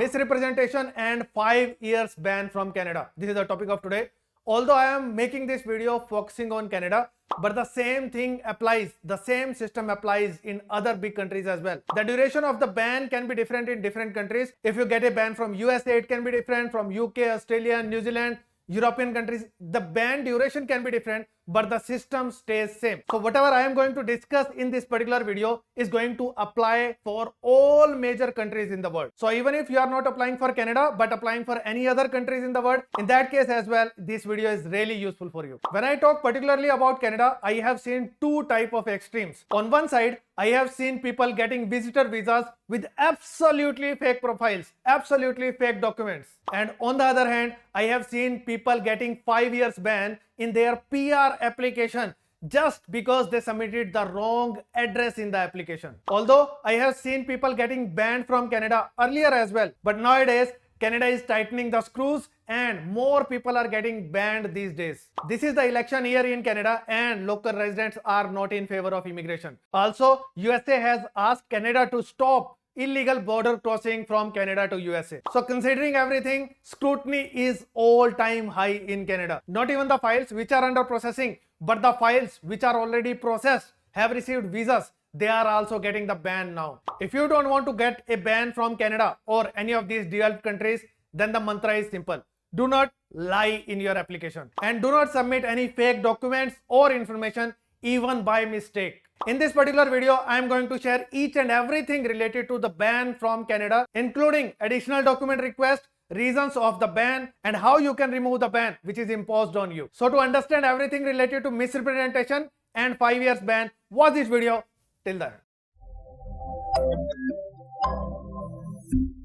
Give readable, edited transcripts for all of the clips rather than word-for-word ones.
Misrepresentation and 5 years ban from Canada. This is the topic of today. Although I am making this video focusing on Canada, but the same thing applies, the same system applies in other big countries as well. The duration of the ban can be different in different countries. If you get a ban from USA, it can be different from UK, Australia, New Zealand, European countries. The ban duration can be different, but the system stays same. So whatever I am going to discuss in this particular video is going to apply for all major countries in the world. So even if you are not applying for Canada, but applying for any other countries in the world, in that case as well, this video is really useful for you. When I talk particularly about Canada, I have seen two types of extremes. On one side, I have seen people getting visitor visas with absolutely fake profiles, absolutely fake documents. And on the other hand, I have seen people getting 5 years ban in their PR application just because they submitted the wrong address in the application. Although I have seen people getting banned from Canada earlier as well, but nowadays Canada is tightening the screws and more people are getting banned these days. This is the election year in Canada and local residents are not in favor of immigration. Also, USA has asked Canada to stop illegal border crossing from Canada to USA. So considering everything, scrutiny is all-time high in Canada. Not even the files which are under processing, but the files which are already processed have received visas. They are also getting the ban now. If you don't want to get a ban from Canada or any of these developed countries, then the mantra is simple. Do not lie in your application and do not submit any fake documents or information even by mistake. In this particular video, I am going to share each and everything related to the ban from Canada, including additional document request, reasons of the ban, and how you can remove the ban which is imposed on you. So to understand everything related to misrepresentation and 5 years ban, watch this video till then.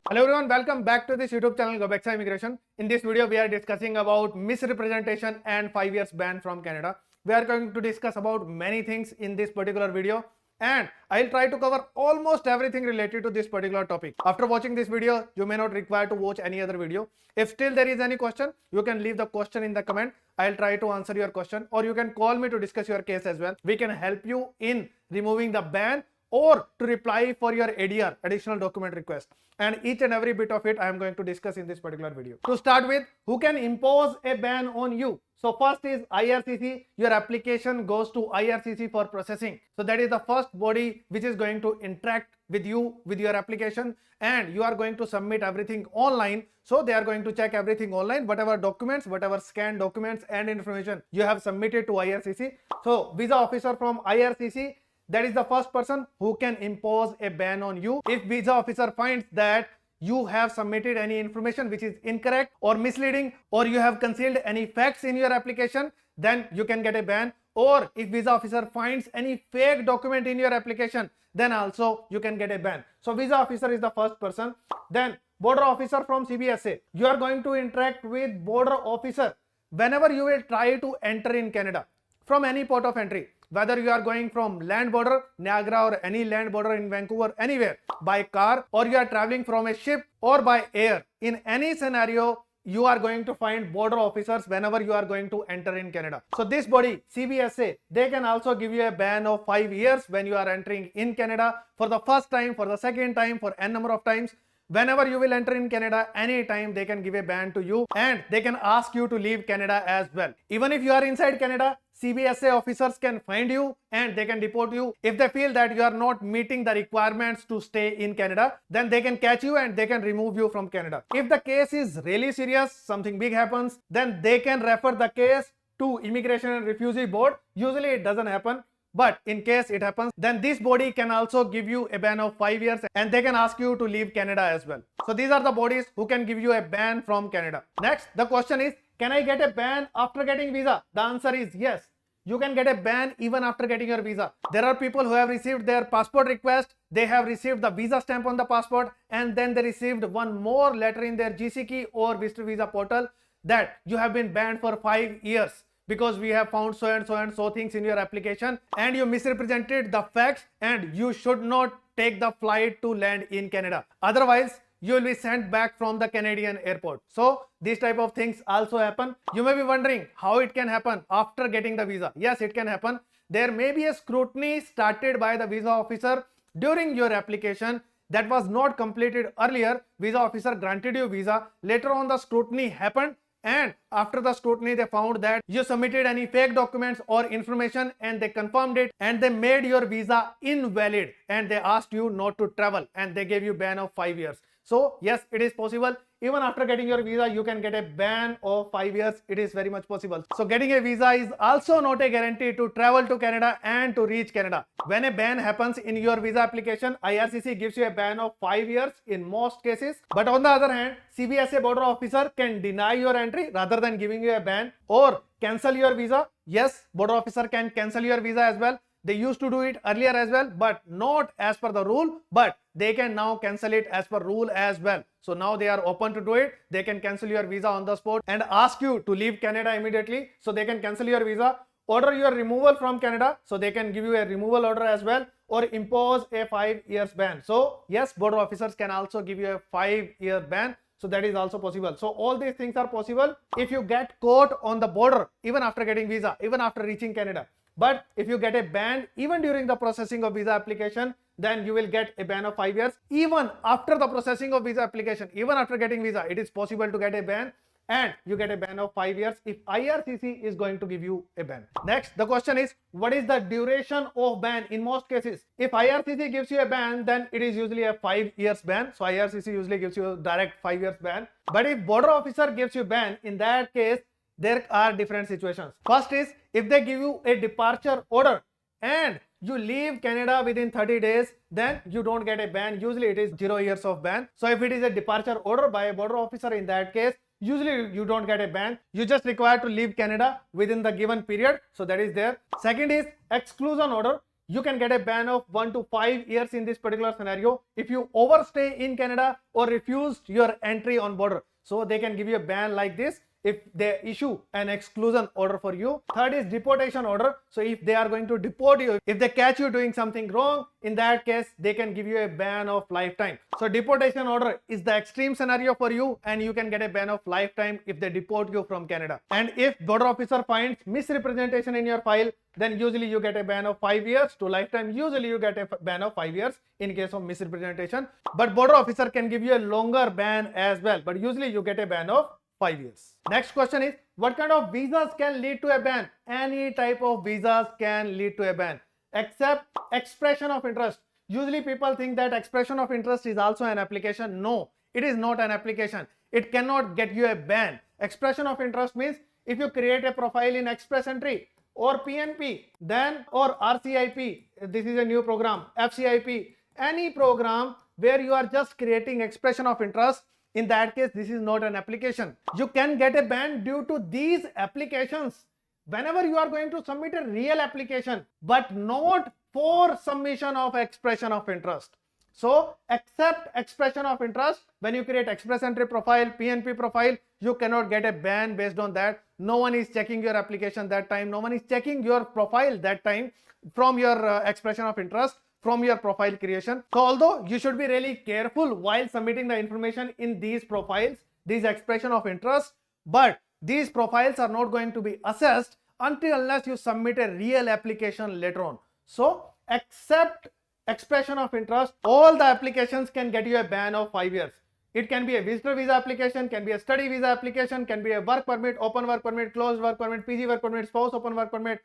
Hello everyone, welcome back to this YouTube channel Gobexa Immigration. In this video, we are discussing about misrepresentation and 5 years ban from Canada. We are going to discuss about many things in this particular video and I'll try to cover almost everything related to this particular topic. After watching this video, you may not require to watch any other video. If still there is any question, you can leave the question in the comment. I'll try to answer your question, or you can call me to discuss your case as well. We can help you in removing the ban or to reply for your ADR, additional document request. And each and every bit of it I am going to discuss in this particular video. To start with, who can impose a ban on you? So first is IRCC. Your application goes to IRCC for processing. So that is the first body which is going to interact with you with your application, and you are going to submit everything online. So they are going to check everything online, whatever documents, whatever scanned documents and information you have submitted to IRCC. So visa officer from IRCC, that is the first person who can impose a ban on you. If visa officer finds that you have submitted any information which is incorrect or misleading, or you have concealed any facts in your application, then you can get a ban. Or if visa officer finds any fake document in your application, then also you can get a ban. So visa officer is the first person. Then border officer from CBSA. You are going to interact with border officer whenever you will try to enter in Canada from any port of entry. Whether you are going from land border, Niagara, or any land border in Vancouver, anywhere, by car, or you are traveling from a ship or by air, in any scenario, you are going to find border officers whenever you are going to enter in Canada. So this body, CBSA, they can also give you a ban of 5 years when you are entering in Canada for the first time, for the second time, for n number of times. Whenever you will enter in Canada, anytime they can give a ban to you, and they can ask you to leave Canada as well. Even if you are inside Canada, CBSA officers can find you and they can deport you. If they feel that you are not meeting the requirements to stay in Canada, then they can catch you and they can remove you from Canada. If the case is really serious, something big happens, then they can refer the case to Immigration and Refugee Board. Usually it doesn't happen, but in case it happens, then this body can also give you a ban of 5 years and they can ask you to leave Canada as well. So these are the bodies who can give you a ban from Canada. Next, the question is, can I get a ban after getting visa? The answer is yes. You can get a ban even after getting your visa. There are people who have received their passport request, they have received the visa stamp on the passport, and then they received one more letter in their GC key or visitor visa portal that you have been banned for 5 years. Because we have found so and so things in your application and you misrepresented the facts, and you should not take the flight to land in Canada. Otherwise, you will be sent back from the Canadian airport. So these type of things also happen. You may be wondering how it can happen after getting the visa. Yes, it can happen. There may be a scrutiny started by the visa officer during your application that was not completed earlier. Visa officer granted you visa. Later on the scrutiny happened, and after the scrutiny they found that you submitted any fake documents or information, and they confirmed it, and they made your visa invalid, and they asked you not to travel, and they gave you ban of 5 years. So yes, it is possible. Even after getting your visa, you can get a ban of 5 years. It is very much possible. So getting a visa is also not a guarantee to travel to Canada and to reach Canada. When a ban happens in your visa application, IRCC gives you a ban of 5 years in most cases. But on the other hand, CBSA border officer can deny your entry rather than giving you a ban, or cancel your visa. Yes, border officer can cancel your visa as well. They used to do it earlier as well, but not as per the rule, but they can now cancel it as per rule as well. So now they are open to do it. They can cancel your visa on the spot and ask you to leave Canada immediately. So they can cancel your visa, order your removal from Canada. So they can give you a removal order as well, or impose a 5 years ban. So yes, border officers can also give you a 5-year ban. So that is also possible. So all these things are possible if you get caught on the border, even after getting visa, even after reaching Canada. But if you get a ban even during the processing of visa application, then you will get a ban of 5 years. Even after the processing of visa application, even after getting visa, it is possible to get a ban, and you get a ban of 5 years if IRCC is going to give you a ban. Next, the question is, what is the duration of ban in most cases? If IRCC gives you a ban, then it is usually a 5 years ban. So IRCC usually gives you a direct 5 years ban. But if border officer gives you ban, in that case, there are different situations. First is, if they give you a departure order and you leave Canada within 30 days, then you don't get a ban. Usually it is 0 years of ban. So if it is a departure order by a border officer, in that case, usually you don't get a ban. You just require to leave Canada within the given period. So that is there. Second is exclusion order. You can get a ban of 1 to 5 years in this particular scenario if you overstay in Canada or refused your entry on border. So they can give you a ban like this if they issue an exclusion order for you. Third is deportation order. So if they are going to deport you, if they catch you doing something wrong, in that case, they can give you a ban of lifetime. So deportation order is the extreme scenario for you, and you can get a ban of lifetime if they deport you from Canada. And if border officer finds misrepresentation in your file, then usually you get a ban of 5 years to lifetime. Usually you get a ban of 5 years in case of misrepresentation. But border officer can give you a longer ban as well. But usually you get a ban of 5 years. Next question is, what kind of visas can lead to a ban? Any type of visas can lead to a ban, except expression of interest. Usually people think that expression of interest is also an application. No, it is not an application. It cannot get you a ban. Expression of interest means if you create a profile in Express Entry or PNP, then, or RCIP, this is a new program, FCIP, any program where you are just creating expression of interest, in that case, this is not an application. You can get a ban due to these applications whenever you are going to submit a real application, but not for submission of expression of interest. So, except expression of interest, when you create Express Entry profile, PNP profile, you cannot get a ban based on that. No one is checking your application that time. No one is checking your profile that time from your expression of interest, from your profile creation. So although you should be really careful while submitting the information in these profiles, these expression of interest, but these profiles are not going to be assessed until unless you submit a real application later on. So except expression of interest, all the applications can get you a ban of 5 years. It can be a visitor visa application, can be a study visa application, can be a work permit, open work permit, closed work permit, PG work permit, spouse open work permit,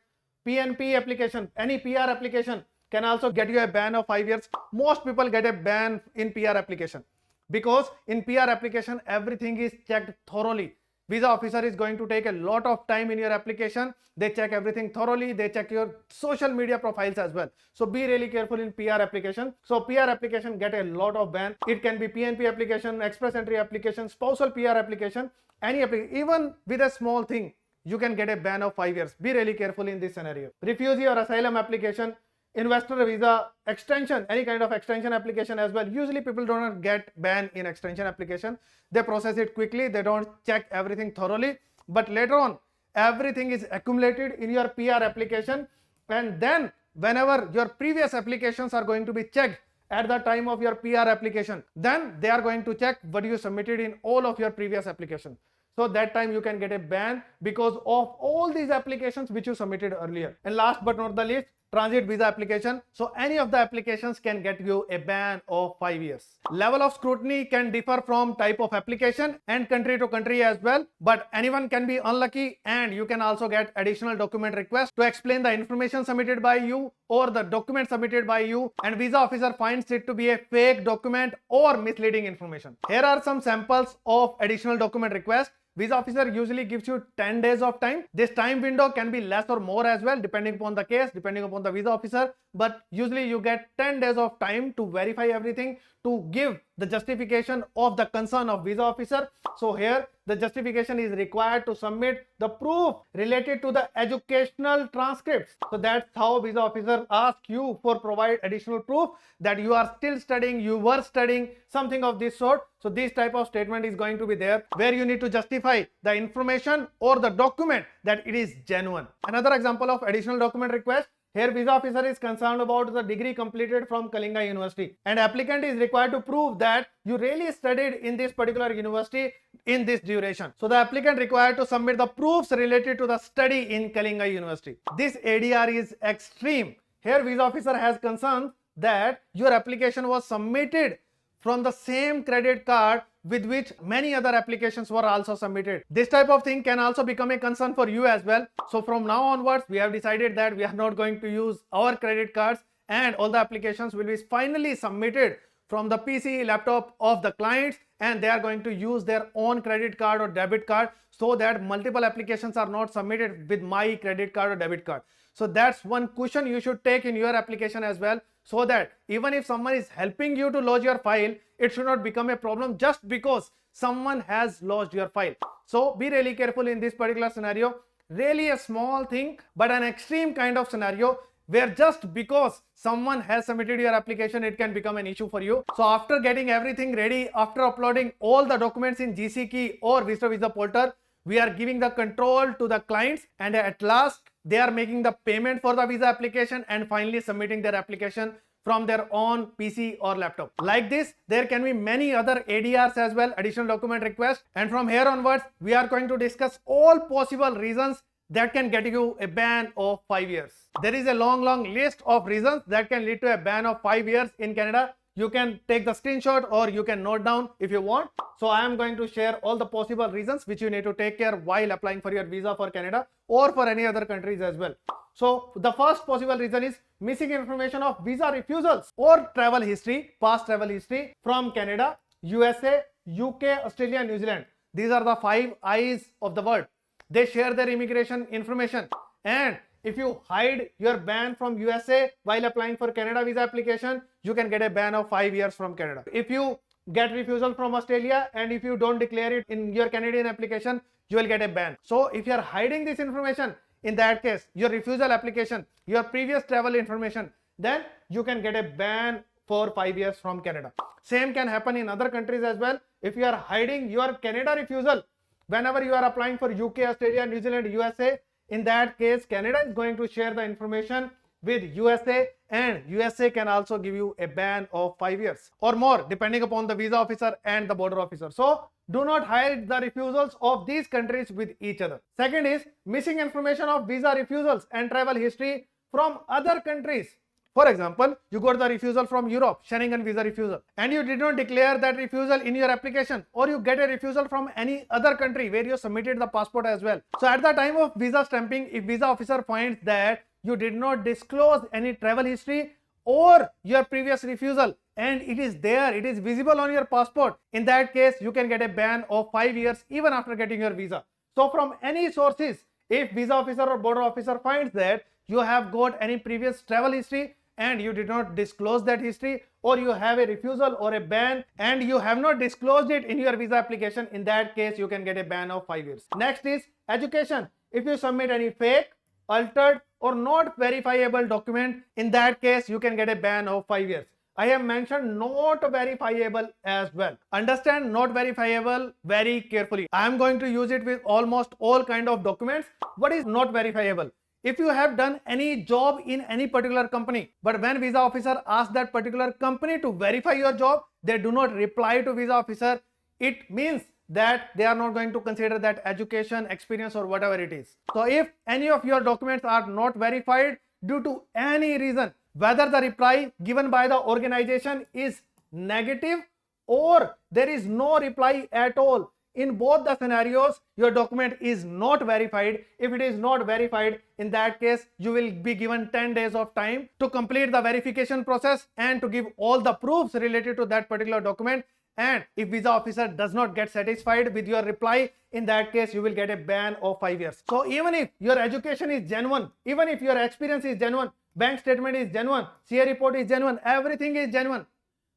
PNP application, any PR application can also get you a ban of 5 years. Most people get a ban in PR application because in PR application everything is checked thoroughly. Visa officer is going to take a lot of time in your application. They check everything thoroughly. They check your social media profiles as well. So be really careful in PR application. So PR application get a lot of ban. It can be PNP application, Express Entry application, spousal PR application, any application. Even with a small thing, you can get a ban of 5 years. Be really careful in this scenario. Refugee or asylum application, investor visa, extension, any kind of extension application as well. Usually people do not get banned in extension application. They process it quickly. They don't check everything thoroughly. But later on, everything is accumulated in your PR application. And then whenever your previous applications are going to be checked at the time of your PR application, then they are going to check what you submitted in all of your previous applications. So that time you can get a ban because of all these applications which you submitted earlier. And last but not the least, transit visa application. So any of the applications can get you a ban of 5 years. Level of scrutiny can differ from type of application and country to country as well, but anyone can be unlucky, and you can also get additional document request to explain the information submitted by you or the document submitted by you, and visa officer finds it to be a fake document or misleading information. Here are some samples of additional document requests. Visa officer usually gives you 10 days of time. This time window can be less or more as well, depending upon the case, depending upon the visa officer, but usually you get 10 days of time to verify everything, to give the justification of the concern of visa officer. So here the justification is required to submit the proof related to the educational transcripts. So that's how visa officer asks you for provide additional proof that you are still studying, you were studying, something of this sort. So this type of statement is going to be there where you need to justify the information or the document that it is genuine. Another example of additional document request. Here visa officer is concerned about the degree completed from Kalinga University, and applicant is required to prove that you really studied in this particular university in this duration. So the applicant required to submit the proofs related to the study in Kalinga University. This ADR is extreme. Here visa officer has concern that your application was submitted from the same credit card with which many other applications were also submitted. This type of thing can also become a concern for you as well. So from now onwards, we have decided that we are not going to use our credit cards, and all the applications will be finally submitted from the PC, laptop of the clients, and they are going to use their own credit card or debit card, so that multiple applications are not submitted with my credit card or debit card. So that's one cushion you should take in your application as well, so that even if someone is helping you to lodge your file, it should not become a problem just because someone has lodged your file. So be really careful in this particular scenario. Really a small thing, but an extreme kind of scenario where just because someone has submitted your application, it can become an issue for you. So after getting everything ready, after uploading all the documents in GC Key or Visa Portal, we are giving the control to the clients, and at last they are making the payment for the visa application and finally submitting their application from their own PC or laptop. Like this, there can be many other ADRs as well, additional document requests, and from here onwards, we are going to discuss all possible reasons that can get you a ban of 5 years. There is a long list of reasons that can lead to a ban of 5 years in Canada. You can take the screenshot or you can note down if you want. So I am going to share all the possible reasons which you need to take care while applying for your visa for Canada or for any other countries as well. So the first possible reason is missing information of visa refusals or travel history, past travel history from Canada, USA, UK, Australia, New Zealand. These are the 5 eyes of the world. They share their immigration information, and if you hide your ban from USA while applying for Canada visa application, you can get a ban of 5 years from Canada. If you get refusal from Australia and if you don't declare it in your Canadian application, you will get a ban. So if you are hiding this information, in that case, your refusal application, your previous travel information, then you can get a ban for 5 years from Canada. Same can happen in other countries as well. If you are hiding your Canada refusal whenever you are applying for UK, Australia, New Zealand, USA, in that case, Canada is going to share the information with USA, and USA can also give you a ban of 5 years or more, depending upon the visa officer and the border officer. So do not hide the refusals of these countries with each other. Second is missing information of visa refusals and travel history from other countries. For example, you got the refusal from Europe, Schengen visa refusal, and you did not declare that refusal in your application, or you get a refusal from any other country where you submitted the passport as well. So at the time of visa stamping, if visa officer finds that you did not disclose any travel history or your previous refusal, and it is there, it is visible on your passport, in that case, you can get a ban of 5 years even after getting your visa. So from any sources, if visa officer or border officer finds that you have got any previous travel history and you did not disclose that history, or you have a refusal or a ban and you have not disclosed it in your visa application, in that case you can get a ban of 5 years. Next is education. If you submit any fake, altered or not verifiable document, in that case you can get a ban of 5 years. I have mentioned not verifiable as well. Understand not verifiable very carefully. I am going to use it with almost all kind of documents. What is not verifiable? If you have done any job in any particular company, but when visa officer asks that particular company to verify your job, they do not reply to visa officer, it means that they are not going to consider that education, experience or whatever it is. So if any of your documents are not verified, due to any reason, whether the reply given by the organization is negative or there is no reply at all, in both the scenarios your document is not verified. If it is not verified, in that case you will be given 10 days of time to complete the verification process and to give all the proofs related to that particular document. And if visa officer does not get satisfied with your reply, in that case you will get a ban of 5 years. So even if your education is genuine, even if your experience is genuine, bank statement is genuine, CA report is genuine, everything is genuine,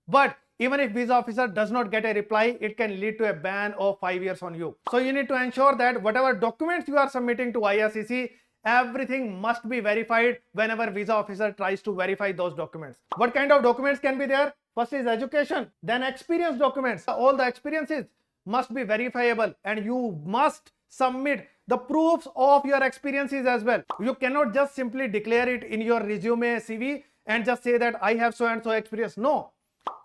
but even if visa officer does not get a reply, it can lead to a ban of 5 years on you. So you need to ensure that whatever documents you are submitting to IRCC, everything must be verified whenever visa officer tries to verify those documents. What kind of documents can be there? First is education, then experience documents. All the experiences must be verifiable and you must submit the proofs of your experiences as well. You cannot just simply declare it in your resume, CV and just say that I have so and so experience. No.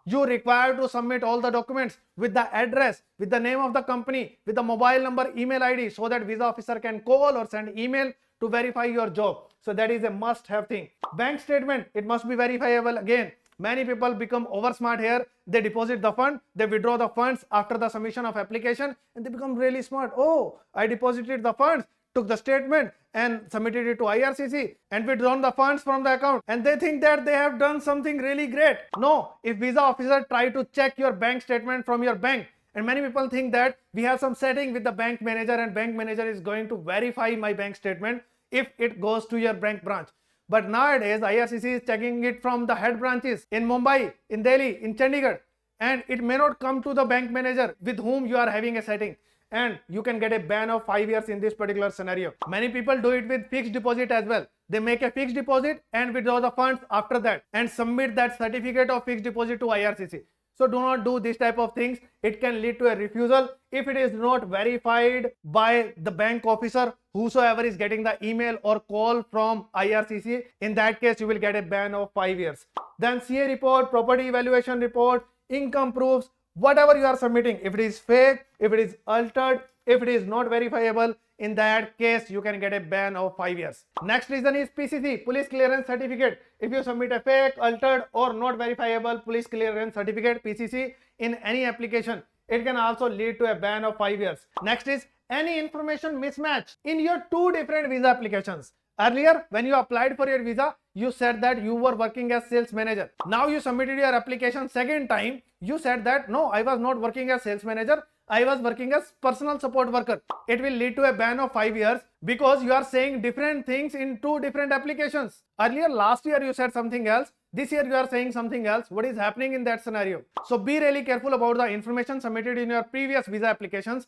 You require to submit all the documents with the address, with the name of the company, with the mobile number, email ID, so that visa officer can call or send email to verify your job. So that is a must-have thing. Bank statement, it must be verifiable. Again, many people become over smart here. They deposit the fund, they withdraw the funds after the submission of application, and they become really smart. Oh, I deposited the funds, took the statement and submitted it to IRCC and withdrawn the funds from the account, and they think that they have done something really great. No, if visa officer try to check your bank statement from your bank, and many people think that we have some setting with the bank manager and bank manager is going to verify my bank statement if it goes to your bank branch. But nowadays IRCC is checking it from the head branches in Mumbai, in Delhi, in Chandigarh, and it may not come to the bank manager with whom you are having a setting, and you can get a ban of 5 years in this particular scenario. Many people do it with fixed deposit as well. They make a fixed deposit and withdraw the funds after that and submit that certificate of fixed deposit to IRCC. So do not do this type of things. It can lead to a refusal if it is not verified by the bank officer, whosoever is getting the email or call from IRCC. In that case, you will get a ban of 5 years. Then CA report, property evaluation report, income proofs, whatever you are submitting, if it is fake, if it is altered, if it is not verifiable, in that case you can get a ban of 5 years. Next reason is PCC, police clearance certificate. If you submit a fake, altered or not verifiable police clearance certificate, PCC, in any application, it can also lead to a ban of 5 years. Next is any information mismatch in your two different visa applications. Earlier, when you applied for your visa, you said that you were working as sales manager. Now you submitted your application second time. You said that no, I was not working as sales manager. I was working as personal support worker. It will lead to a ban of 5 years because you are saying different things in two different applications. Earlier, last year you said something else. This year you are saying something else. What is happening in that scenario? So be really careful about the information submitted in your previous visa applications.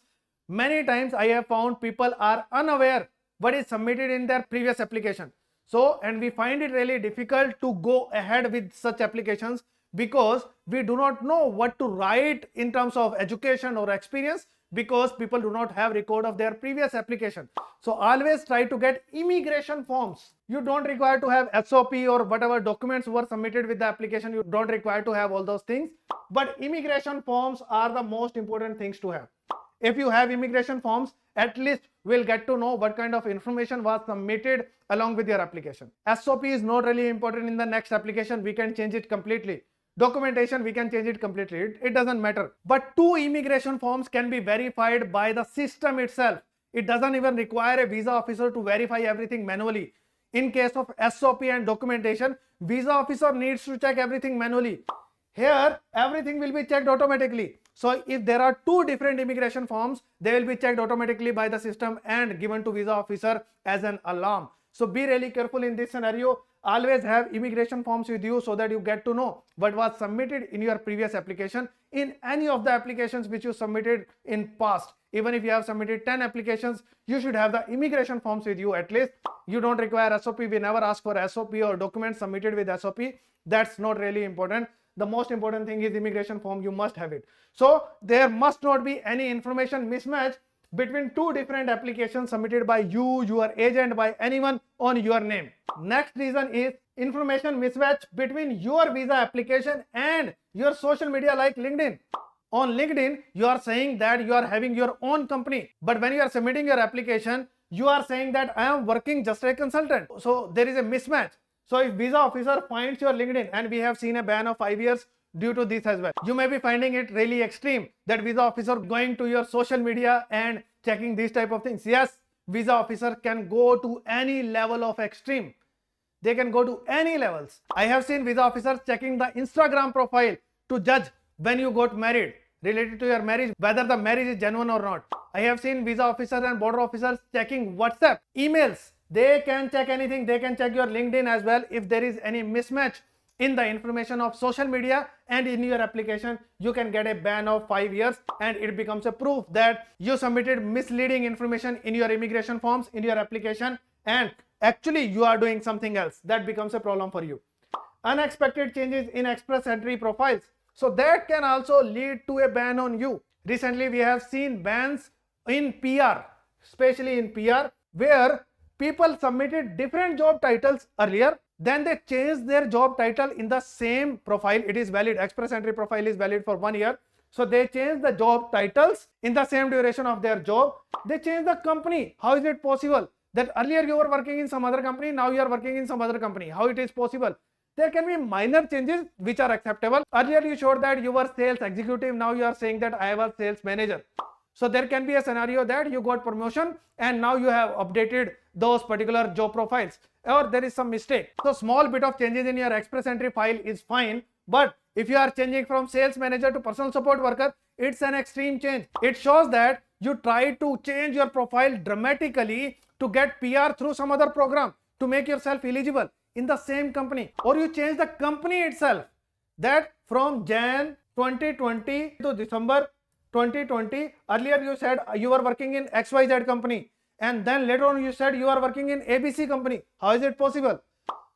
Many times I have found people are unaware what is submitted in their previous application. So, and we find it really difficult to go ahead with such applications because we do not know what to write in terms of education or experience, because people do not have record of their previous application. So always try to get immigration forms. You don't require to have SOP or whatever documents were submitted with the application. You don't require to have all those things, but immigration forms are the most important things to have. If you have immigration forms, at least we'll get to know what kind of information was submitted along with your application. SOP is not really important in the next application. We can change it completely. Documentation, we can change it completely. It doesn't matter. But two immigration forms can be verified by the system itself. It doesn't even require a visa officer to verify everything manually. In case of SOP and documentation, visa officer needs to check everything manually. Here, everything will be checked automatically. So if there are two different immigration forms, they will be checked automatically by the system and given to visa officer as an alarm. So be really careful in this scenario. Always have immigration forms with you so that you get to know what was submitted in your previous application in any of the applications which you submitted in past. Even if you have submitted 10 applications, you should have the immigration forms with you at least. You don't require SOP. We never ask for SOP or documents submitted with SOP. That's not really important. The most important thing is immigration form. You must have it. So there must not be any information mismatch between two different applications submitted by you, your agent, by anyone on your name. Next reason is information mismatch between your visa application and your social media like LinkedIn. On LinkedIn, you are saying that you are having your own company, but when you are submitting your application, you are saying that I am working just like a consultant. So there is a mismatch. So if visa officer finds your LinkedIn, and we have seen a ban of 5 years due to this as well. You may be finding it really extreme that visa officer going to your social media and checking these type of things. Yes, visa officer can go to any level of extreme. They can go to any levels. I have seen visa officers checking the Instagram profile to judge when you got married, related to your marriage, whether the marriage is genuine or not. I have seen visa officers and border officers checking WhatsApp, emails. They can check anything. They can check your LinkedIn as well. If there is any mismatch in the information of social media and in your application, you can get a ban of 5 years, and it becomes a proof that you submitted misleading information in your immigration forms, in your application, and actually you are doing something else. That becomes a problem for you. Unexpected changes in express entry profiles, so that can also lead to a ban on you. Recently we have seen bans in PR, especially in PR, where people submitted different job titles earlier, then they changed their job title in the same profile. It is valid, express entry profile is valid for 1 year. So they changed the job titles in the same duration of their job. They changed the company. How is it possible that earlier you were working in some other company, now you are working in some other company? How it is possible? There can be minor changes which are acceptable. Earlier you showed that you were sales executive, now you are saying that I was sales manager. So there can be a scenario that you got promotion and now you have updated those particular job profiles, or there is some mistake. So small bit of changes in your express entry file is fine, but if you are changing from sales manager to personal support worker, it's an extreme change. It shows that you try to change your profile dramatically to get PR through some other program to make yourself eligible in the same company, or you change the company itself, that from Jan 2020 to December 2020, earlier you said you were working in XYZ company, and then later on you said you are working in ABC company. How is it possible?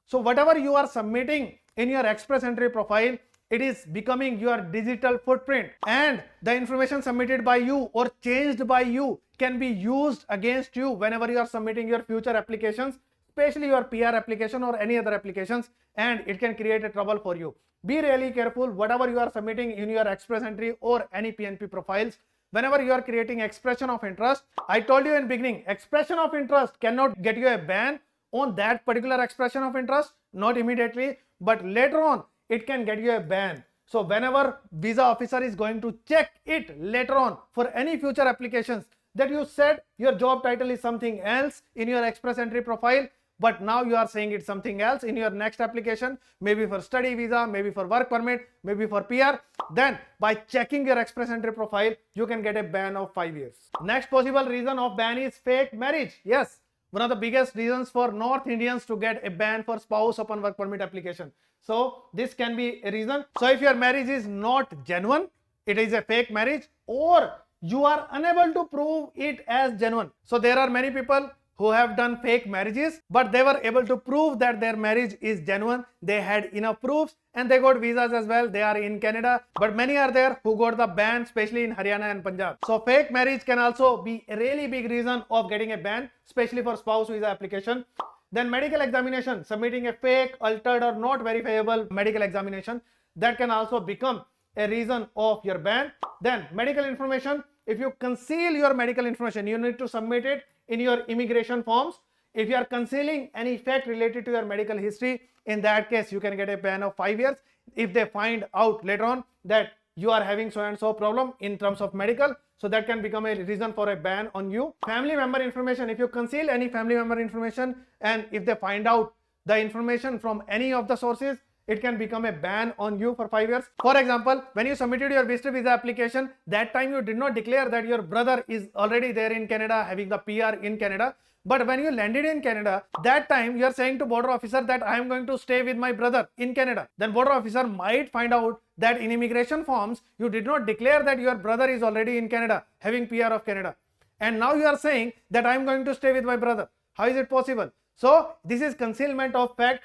So whatever you are submitting in your express entry profile, it is becoming your digital footprint, and the information submitted by you or changed by you can be used against you whenever you are submitting your future applications, especially your PR application or any other applications, and it can create a trouble for you. Be really careful whatever you are submitting in your express entry or any PNP profiles. Whenever you are creating expression of interest, I told you in beginning, expression of interest cannot get you a ban on that particular expression of interest, not immediately, but later on it can get you a ban. So whenever visa officer is going to check it later on for any future applications, that you said your job title is something else in your express entry profile, but now you are saying it's something else in your next application, maybe for study visa, maybe for work permit, maybe for PR, then by checking your express entry profile, you can get a ban of 5 years. Next possible reason of ban is fake marriage. Yes, one of the biggest reasons for North Indians to get a ban for spouse upon work permit application. So this can be a reason. So if your marriage is not genuine, it is a fake marriage, or you are unable to prove it as genuine. So there are many people who have done fake marriages, but they were able to prove that their marriage is genuine. They had enough proofs and they got visas as well. They are in Canada, but many are there who got the ban, especially in Haryana and Punjab. So fake marriage can also be a really big reason of getting a ban, especially for spouse visa application. Then medical examination, submitting a fake, altered or not verifiable medical examination, that can also become a reason of your ban. Then medical information, if you conceal your medical information, you need to submit it in your immigration forms. If you are concealing any fact related to your medical history, in that case you can get a ban of 5 years. If they find out later on that you are having so and so problem in terms of medical, so that can become a reason for a ban on you. Family member information, if you conceal any family member information and if they find out the information from any of the sources, it can become a ban on you for 5 years. For example, when you submitted your visitor visa application, that time you did not declare that your brother is already there in Canada having the PR in Canada. But when you landed in Canada, that time you are saying to border officer that I am going to stay with my brother in Canada. Then border officer might find out that in immigration forms, you did not declare that your brother is already in Canada having PR of Canada. And now you are saying that I am going to stay with my brother. How is it possible? So this is concealment of fact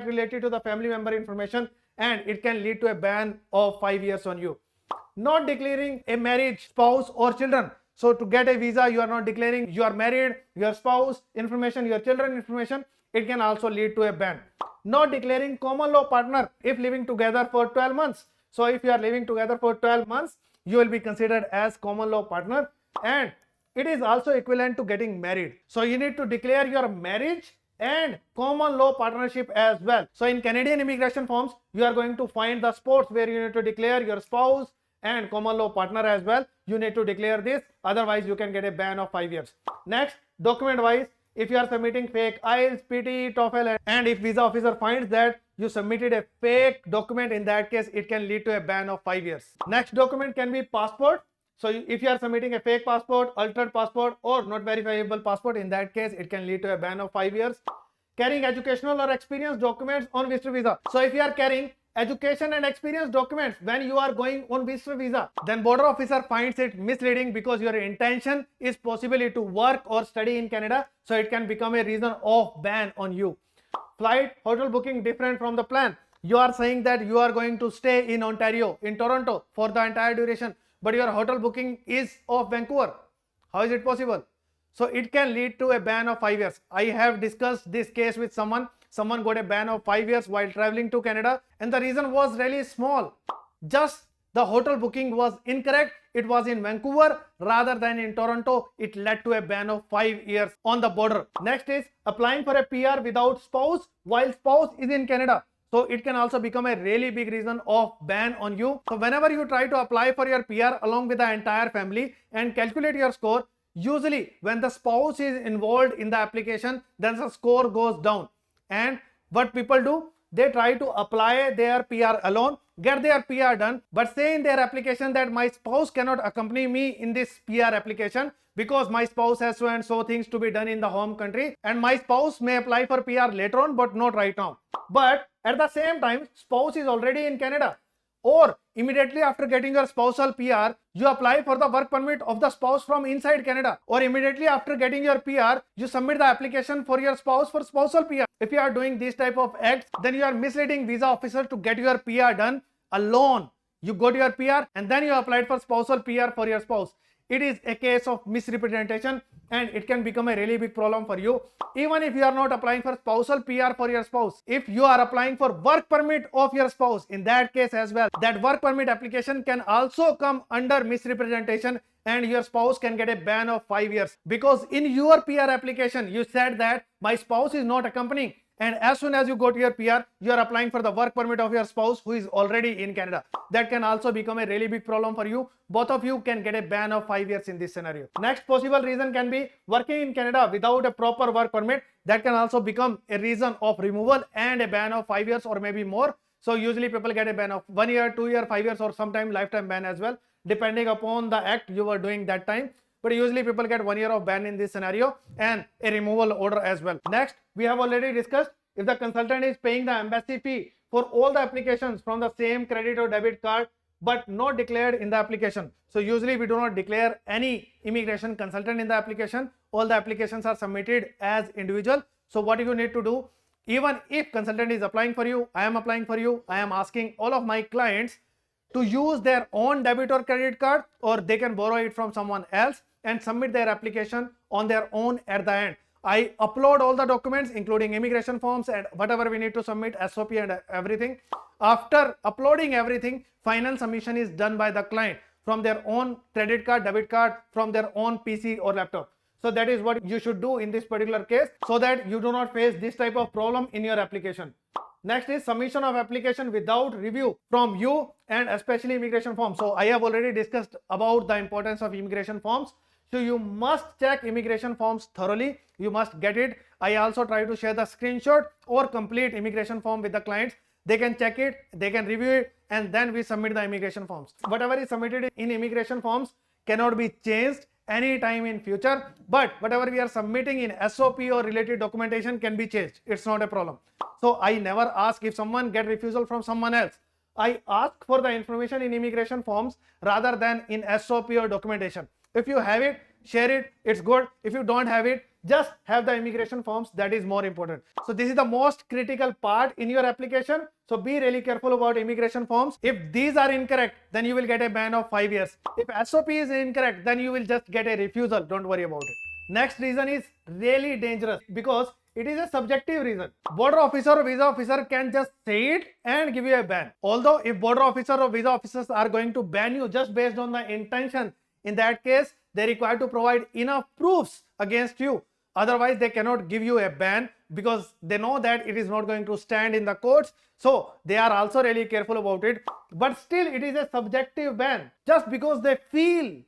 related to the family member information, and it can lead to a ban of 5 years on you. Not declaring a marriage, spouse or children. So to get a visa, you are not declaring you are married, your spouse information, your children information, it can also lead to a ban. Not declaring common law partner if living together for 12 months. So if you are living together for 12 months, you will be considered as common law partner. And it is also equivalent to getting married. So you need to declare your marriage and common law partnership as well. So in Canadian immigration forms, you are going to find the spots where you need to declare your spouse and common law partner as well. You need to declare this, otherwise you can get a ban of 5 years. Next, document wise, if you are submitting fake IELTS, PT, TOEFL, and if visa officer finds that you submitted a fake document, in that case it can lead to a ban of 5 years. Next document can be passport. So if you are submitting a fake passport, altered passport, or not verifiable passport, in that case it can lead to a ban of 5 years. Carrying educational or experience documents on visitor visa. So if you are carrying education and experience documents when you are going on visitor visa, then border officer finds it misleading because your intention is possibly to work or study in Canada, so it can become a reason of ban on you. Flight, hotel booking different from the plan. You are saying that you are going to stay in Ontario, in Toronto for the entire duration, but your hotel booking is of Vancouver. How is it possible? So it can lead to a ban of 5 years. I have discussed this case with someone. Someone got a ban of 5 years while traveling to Canada, and the reason was really small. Just the hotel booking was incorrect. It was in Vancouver rather than in Toronto. It led to a ban of 5 years on the border. Next is applying for a PR without spouse while spouse is in Canada. So it can also become a really big reason of ban on you. So whenever you try to apply for your PR along with the entire family and calculate your score, usually when the spouse is involved in the application, then the score goes down. And what people do, they try to apply their PR alone, get their PR done, but say in their application that my spouse cannot accompany me in this PR application because my spouse has so and so things to be done in the home country, and my spouse may apply for PR later on but not right now. But at the same time, spouse is already in Canada. Or immediately after getting your spousal PR, you apply for the work permit of the spouse from inside Canada. Or immediately after getting your PR, you submit the application for your spouse for spousal PR. If you are doing this type of acts, then you are misleading visa officer to get your PR done alone. You got your PR and then you applied for spousal PR for your spouse. It is a case of misrepresentation and it can become a really big problem for you. Even if you are not applying for spousal PR for your spouse, if you are applying for work permit of your spouse, in that case as well, that work permit application can also come under misrepresentation and your spouse can get a ban of 5 years. Because in your PR application, you said that my spouse is not accompanying. And as soon as you go to your PR, you are applying for the work permit of your spouse who is already in Canada. That can also become a really big problem for you. Both of you can get a ban of 5 years in this scenario. Next possible reason can be working in Canada without a proper work permit. That can also become a reason of removal and a ban of 5 years or maybe more. So usually people get a ban of 1 year, 2 year, 5 years, or sometime lifetime ban as well, depending upon the act you were doing that time. But usually people get 1 year of ban in this scenario and a removal order as well. Next, we have already discussed if the consultant is paying the embassy fee for all the applications from the same credit or debit card but not declared in the application. So usually we do not declare any immigration consultant in the application. All the applications are submitted as individual. So what you need to do, even if consultant is applying for you, I am applying for you, I am asking all of my clients to use their own debit or credit card, or they can borrow it from someone else and submit their application on their own at the end. I upload all the documents including immigration forms and whatever we need to submit, SOP and everything. After uploading everything, final submission is done by the client from their own credit card, debit card, from their own PC or laptop. So that is what you should do in this particular case so that you do not face this type of problem in your application. Next is submission of application without review from you and especially immigration forms. So I have already discussed about the importance of immigration forms. So you must check immigration forms thoroughly. You must get it. I also try to share the screenshot or complete immigration form with the clients. They can check it, they can review it, and then we submit the immigration forms. Whatever is submitted in immigration forms cannot be changed anytime in future, but whatever we are submitting in SOP or related documentation can be changed. It's not a problem. So I never ask if someone get refusal from someone else. I ask for the information in immigration forms rather than in SOP or documentation. If you have it, share it, it's good. If you don't have it, just have the immigration forms. That is more important. So this is the most critical part in your application. So be really careful about immigration forms. If these are incorrect, then you will get a ban of 5 years. If SOP is incorrect, then you will just get a refusal. Don't worry about it. Next reason is really dangerous because it is a subjective reason. Border officer or visa officer can just say it and give you a ban. Although if border officer or visa officers are going to ban you just based on the intention, in that case, they require to provide enough proofs against you. Otherwise, they cannot give you a ban because they know that it is not going to stand in the courts. So they are also really careful about it. But still, it is a subjective ban. Just because they feel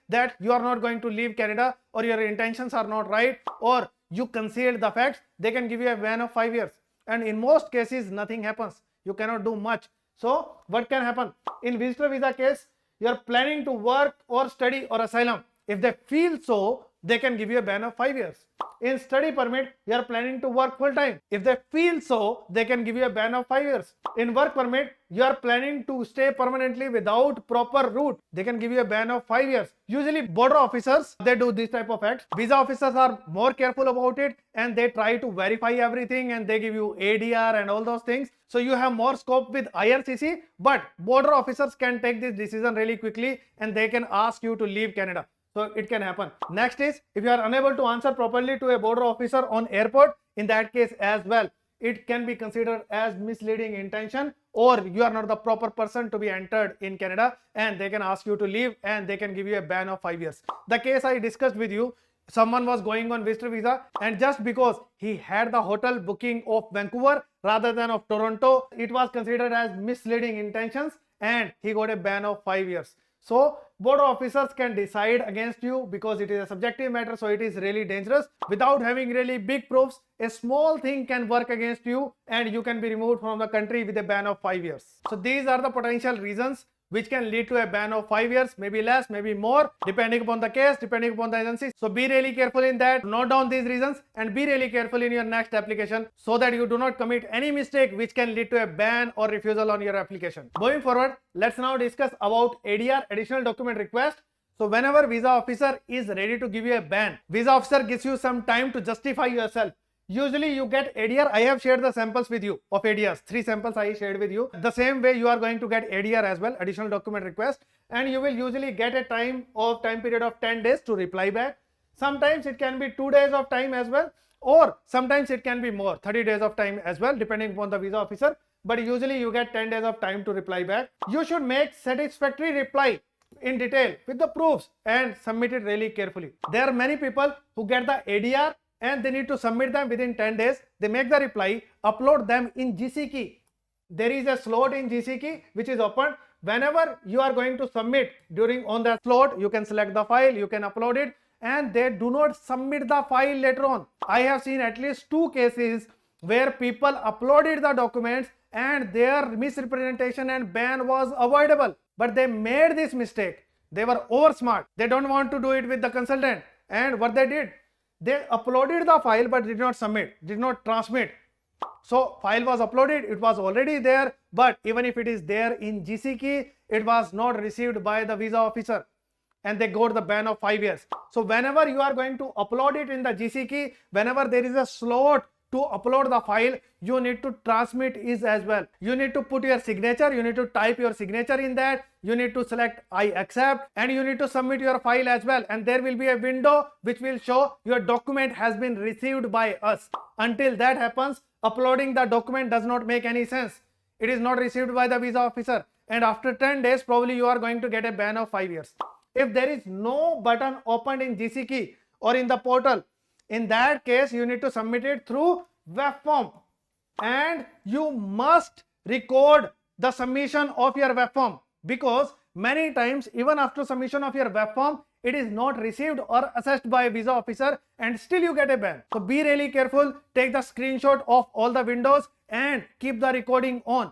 that you are not going to leave Canada, or your intentions are not right, or you concealed the facts, they can give you a ban of 5 years. And in most cases, nothing happens. You cannot do much. So what can happen? In visitor visa case, you are planning to work or study or asylum. If they feel so, they can give you a ban of 5 years. In study permit, you are planning to work full time. If they feel so, they can give you a ban of 5 years. In work permit, you are planning to stay permanently without proper route. They can give you a ban of 5 years. Usually border officers, they do this type of acts. Visa officers are more careful about it, and they try to verify everything, and they give you ADR and all those things. So you have more scope with IRCC, but border officers can take this decision really quickly, and they can ask you to leave Canada. So it can happen. Next is, if you are unable to answer properly to a border officer on airport, in that case as well, it can be considered as misleading intention, or you are not the proper person to be entered in Canada, and they can ask you to leave, and they can give you a ban of 5 years. The case I discussed with you, someone was going on visitor visa, and just because he had the hotel booking of Vancouver rather than of Toronto, it was considered as misleading intentions, and he got a ban of 5 years. So border officers can decide against you because it is a subjective matter, so it is really dangerous. Without having really big proofs, a small thing can work against you, and you can be removed from the country with a ban of 5 years. So these are the potential reasons which can lead to a ban of 5 years, maybe less, maybe more, depending upon the case, depending upon the agency. So be really careful in that. Note down these reasons and be really careful in your next application, so that you do not commit any mistake which can lead to a ban or refusal on your application. Moving forward, let's now discuss about ADR, additional document request. So whenever visa officer is ready to give you a ban, visa officer gives you some time to justify yourself. Usually you get ADR. I have shared the samples with you of ADRs. 3 samples I shared with you. The same way you are going to get ADR as well, additional document request, and you will usually get a time period of 10 days to reply back. Sometimes it can be 2 days of time as well, or sometimes it can be more, 30 days of time as well, depending upon the visa officer. But usually you get 10 days of time to reply back. You should make satisfactory reply in detail with the proofs and submit it really carefully. There are many people who get the ADR and they need to submit them within 10 days. They make the reply, upload them in GCKey. There is a slot in GCKey which is open. Whenever you are going to submit, on that slot, you can select the file, you can upload it, and they do not submit the file later on. I have seen at least 2 cases where people uploaded the documents and their misrepresentation and ban was avoidable. But they made this mistake. They were over smart. They don't want to do it with the consultant. And what they did, they uploaded the file but did not submit, did not transmit. So file was uploaded, it was already there, but even if it is there in GCKey, it was not received by the visa officer, and they got the ban of 5 years. So whenever you are going to upload it in the GCKey, whenever there is a slot to upload the file, you need to transmit it as well. You need to put your signature, you need to type your signature in that, you need to select I accept, and you need to submit your file as well. And there will be a window which will show your document has been received by us. Until that happens, uploading the document does not make any sense. It is not received by the visa officer, and after 10 days probably you are going to get a ban of 5 years. If there is no button opened in GCKey or in the portal, in that case you need to submit it through web form, and you must record the submission of your web form, because many times even after submission of your web form, it is not received or assessed by a visa officer, and still you get a ban. So be really careful. Take the screenshot of all the windows and keep the recording on.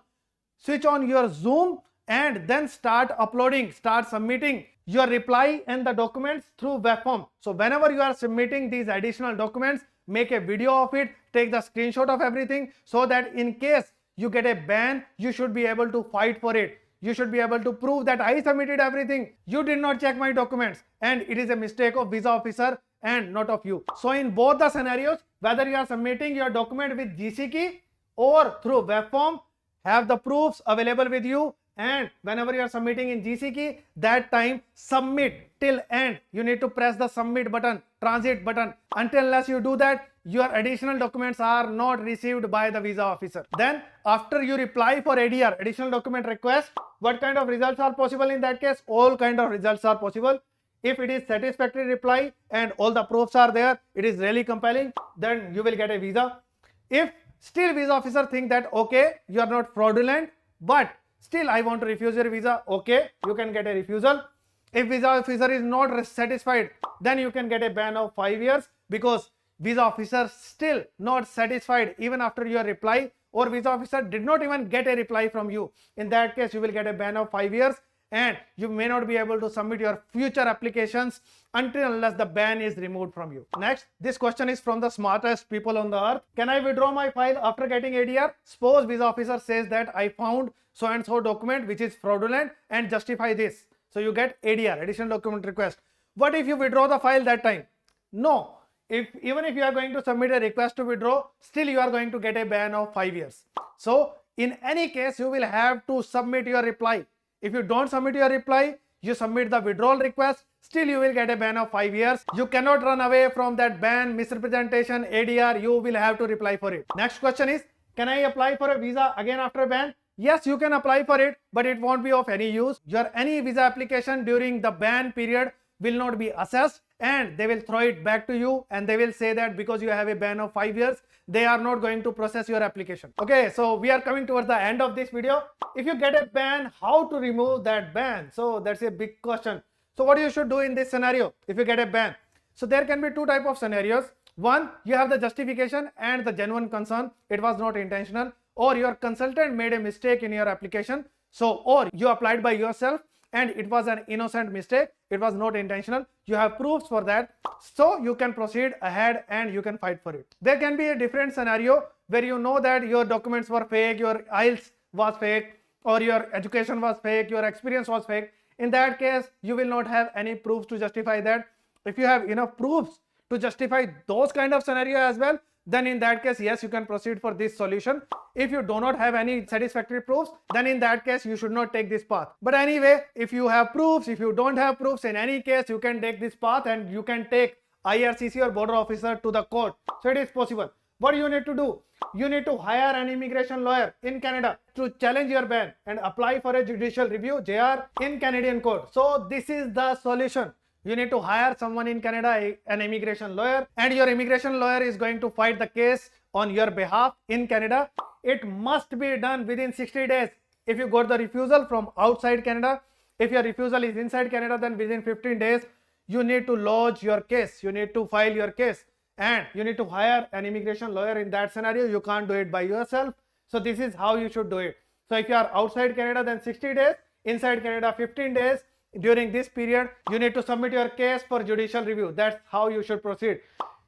Switch on your Zoom and then start uploading, start submitting your reply and the documents through web form. So whenever you are submitting these additional documents, make a video of it, take the screenshot of everything, so that in case you get a ban, you should be able to fight for it. You should be able to prove that I submitted everything. You did not check my documents, and it is a mistake of visa officer and not of you. So in both the scenarios, whether you are submitting your document with GCKey or through web form, have the proofs available with you. And whenever you are submitting in GCKey, that time submit till end. You need to press the submit button, transit button. Until unless you do that, your additional documents are not received by the visa officer. Then after you reply for ADR, additional document request, what kind of results are possible in that case? All kind of results are possible. If it is satisfactory reply and all the proofs are there, it is really compelling, then you will get a visa. If still visa officer think that okay, you are not fraudulent, but still I want to refuse your visa, okay, you can get a refusal. If visa officer is not satisfied, then you can get a ban of 5 years, because visa officer still not satisfied even after your reply, or visa officer did not even get a reply from you. In that case, you will get a ban of 5 years, and you may not be able to submit your future applications until unless the ban is removed from you. Next, this question is from the smartest people on the earth. Can I withdraw my file after getting ADR? Suppose visa officer says that I found so and so document which is fraudulent and justify this. So you get ADR, additional document request. What if you withdraw the file that time? No. Even if you are going to submit a request to withdraw, still you are going to get a ban of 5 years. So in any case, you will have to submit your reply. If you don't submit your reply, you submit the withdrawal request, still you will get a ban of 5 years. You cannot run away from that ban, misrepresentation, ADR, you will have to reply for it. Next question is, can I apply for a visa again after a ban? Yes, you can apply for it, but it won't be of any use. Your any visa application during the ban period will not be assessed, and they will throw it back to you, and they will say that because you have a ban of 5 years, they are not going to process your application. Okay, so we are coming towards the end of this video. If you get a ban, how to remove that ban? So that's a big question. So what you should do in this scenario if you get a ban? So there can be two types of scenarios. One, you have the justification and the genuine concern, it was not intentional, or your consultant made a mistake in your application, so or you applied by yourself and it was an innocent mistake, it was not intentional, you have proofs for that, so you can proceed ahead and you can fight for it. There can be a different scenario where you know that your documents were fake, your IELTS was fake, or your education was fake, your experience was fake. In that case, you will not have any proofs to justify that. If you have enough proofs to justify those kind of scenario as well, then in that case, yes, you can proceed for this solution. If you do not have any satisfactory proofs, then in that case, you should not take this path. But anyway, if you have proofs, if you don't have proofs, in any case, you can take this path and you can take IRCC or border officer to the court. So it is possible. What you need to do? You need to hire an immigration lawyer in Canada to challenge your ban and apply for a judicial review, JR, in Canadian court. So this is the solution. You need to hire someone in Canada, an immigration lawyer, and your immigration lawyer is going to fight the case on your behalf in Canada. It must be done within 60 days. If you got the refusal from outside Canada, if your refusal is inside Canada, then within 15 days, you need to lodge your case. You need to file your case, and you need to hire an immigration lawyer in that scenario. You can't do it by yourself. So this is how you should do it. So if you are outside Canada, then 60 days, inside Canada, 15 days. During this period, you need to submit your case for judicial review. That's how you should proceed.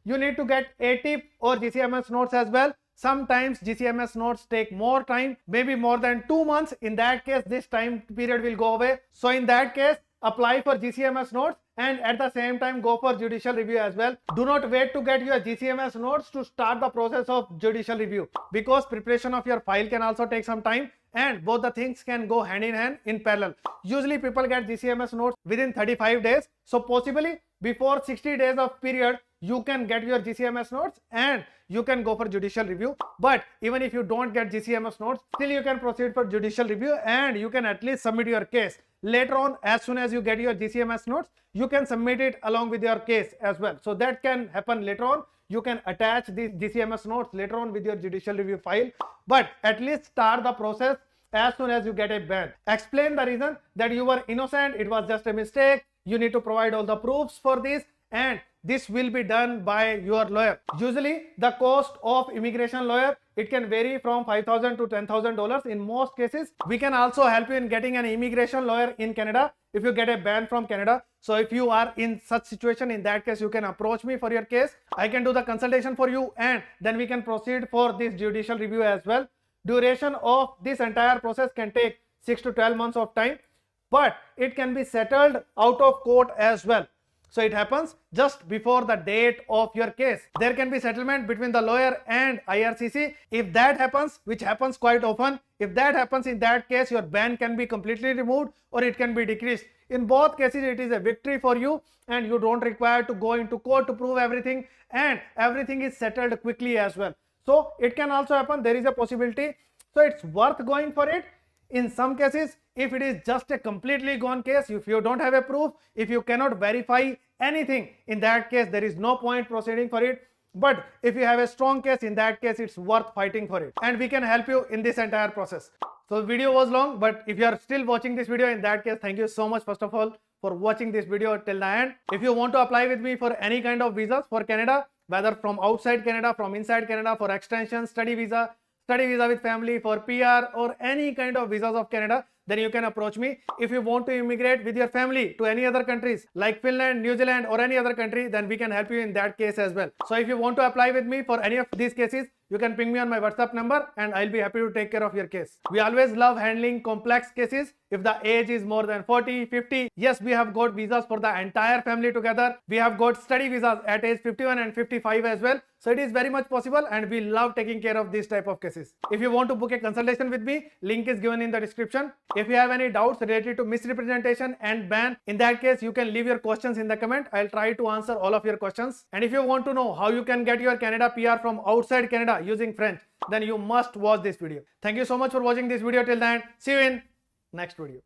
You need to get ATIP or GCMS notes as well. Sometimes GCMS notes take more time, maybe more than 2 months. In that case, this time period will go away. So in that case, apply for GCMS notes and at the same time go for judicial review as well. Do not wait to get your GCMS notes to start the process of judicial review, because preparation of your file can also take some time, and both the things can go hand in hand in parallel. Usually people get GCMS notes within 35 days. So possibly before 60 days of period, you can get your GCMS notes and you can go for judicial review. But even if you don't get GCMS notes, still you can proceed for judicial review and you can at least submit your case. Later on, as soon as you get your GCMS notes, you can submit it along with your case as well. So that can happen later on. You can attach these GCMS notes later on with your judicial review file, but at least start the process as soon as you get a ban. Explain the reason that you were innocent, it was just a mistake. You need to provide all the proofs for this, and this will be done by your lawyer. Usually the cost of immigration lawyer, it can vary from $5,000 to $10,000 in most cases. We can also help you in getting an immigration lawyer in Canada if you get a ban from Canada. So if you are in such situation, in that case you can approach me for your case. I can do the consultation for you and then we can proceed for this judicial review as well. Duration of this entire process can take 6 to 12 months of time, but it can be settled out of court as well. So it happens just before the date of your case. There can be settlement between the lawyer and IRCC. If that happens, which happens quite often, if that happens, in that case your ban can be completely removed or it can be decreased. In both cases, it is a victory for you, and you don't require to go into court to prove everything, and everything is settled quickly as well. So it can also happen, there is a possibility. So it's worth going for it. In some cases, if it is just a completely gone case, if you don't have a proof, if you cannot verify anything, in that case there is no point proceeding for it. But if you have a strong case, in that case it's worth fighting for it, and we can help you in this entire process. So the video was long, but if you are still watching this video, in that case, thank you so much first of all for watching this video till the end. If you want to apply with me for any kind of visas for Canada, whether from outside Canada, from inside Canada, for extension, study visa with family, for PR, or any kind of visas of Canada, then you can approach me. If you want to immigrate with your family to any other countries like Finland, New Zealand, or any other country, then we can help you in that case as well. So if you want to apply with me for any of these cases, you can ping me on my WhatsApp number and I'll be happy to take care of your case. We always love handling complex cases. If the age is more than 40, 50, yes, we have got visas for the entire family together. We have got study visas at age 51 and 55 as well. So it is very much possible, and we love taking care of this type of cases. If you want to book a consultation with me, link is given in the description. If you have any doubts related to misrepresentation and ban, in that case, you can leave your questions in the comment. I'll try to answer all of your questions. And if you want to know how you can get your Canada PR from outside Canada using French, then you must watch this video. Thank you so much for watching this video till the end. See you in next video.